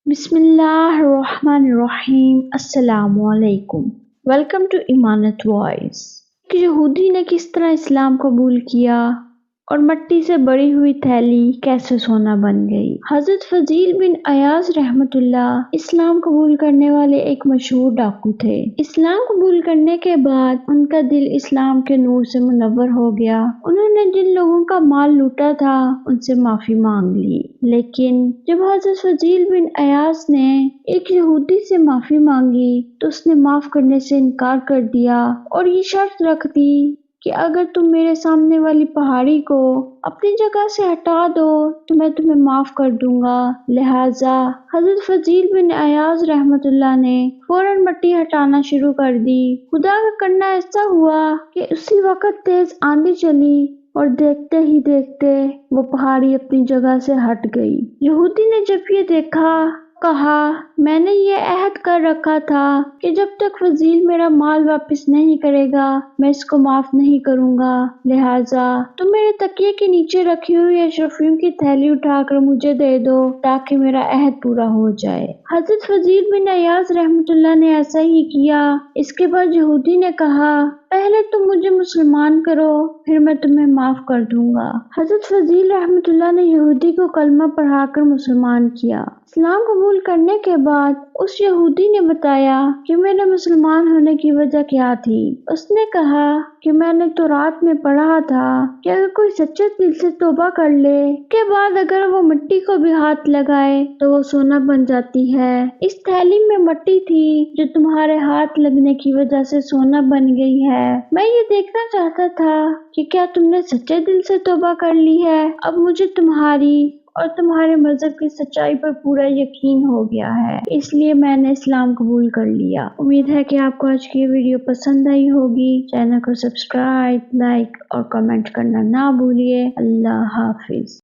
बिस्मिल्लाहिर्रहमानिर्रहीम। अस्सलामु अलैकुम। Welcome to Imanat voice. कि यहूदी ने किस तरह इस्लाम कबूल किया और मट्टी से बड़ी हुई थैली कैसे सोना बन गई। हजरत फजील बिन अयाज रहमतुल्लाह इस्लाम कबूल करने वाले एक मशहूर डाकू थे। इस्लाम कबूल करने के बाद उनका दिल इस्लाम के नूर से मुनव्वर हो गया। उन्होंने जिन लोगों का माल लूटा था उनसे माफी मांग ली, लेकिन जब हजरत फजील बिन अयाज ने एक यहूदी से माफी मांगी तो उसने माफ करने से इनकार कर दिया और ये शर्त रख दी कि अगर तुम मेरे सामने वाली पहाड़ी को अपनी जगह से हटा दो तो मैं तुम्हें माफ कर दूंगा। लिहाजा हजरत फजील बिन अयाज रहमतुल्लाह ने फौरन मट्टी हटाना शुरू कर दी। खुदा का करना ऐसा हुआ कि उसी वक्त तेज आंधी चली और देखते ही देखते वो पहाड़ी अपनी जगह से हट गई। यहूदी ने जब ये देखा कहा, मैंने ये अहद कर रखा था कि जब तक फजील मेरा माल वापस नहीं करेगा मैं इसको माफ नहीं करूंगा। लिहाजा तुम मेरे तकिए के नीचे रखी हुई अशरफियों की थैली उठाकर मुझे दे दो ताकि मेरा अहद पूरा हो जाए। हजरत फजील बिन अयाज रहमतुल्लाह ने ऐसा ही किया। इसके बाद यहूदी ने कहा, पहले तुम मुझे मुसलमान करो फिर मैं तुम्हें माफ कर दूंगा। हजरत फजील रहमतुल्लाह ने यहूदी को कलमा पढ़ाकर मुसलमान किया। इस्लाम कबूल करने के बाद उस यहूदी ने बताया कि मेरे मुसलमान होने की वजह क्या थी। उसने कहा कि मैंने तो रात में पढ़ा था कि अगर कोई सच्चे दिल से तौबा कर ले के बाद अगर वो मिट्टी को भी हाथ लगाए तो वो सोना बन जाती है। इस थैली में मिट्टी थी जो तुम्हारे हाथ लगने की वजह से सोना बन गई है। मैं ये देखना चाहता था कि क्या तुमने सच्चे दिल से तौबा कर ली है। अब मुझे तुम्हारी और तुम्हारे मजहब की सच्चाई पर पूरा यकीन हो गया है, इसलिए मैंने इस्लाम कबूल कर लिया। उम्मीद है कि आपको आज की वीडियो पसंद आई होगी। चैनल को सब्सक्राइब, लाइक और कमेंट करना ना भूलिए। अल्लाह हाफिज।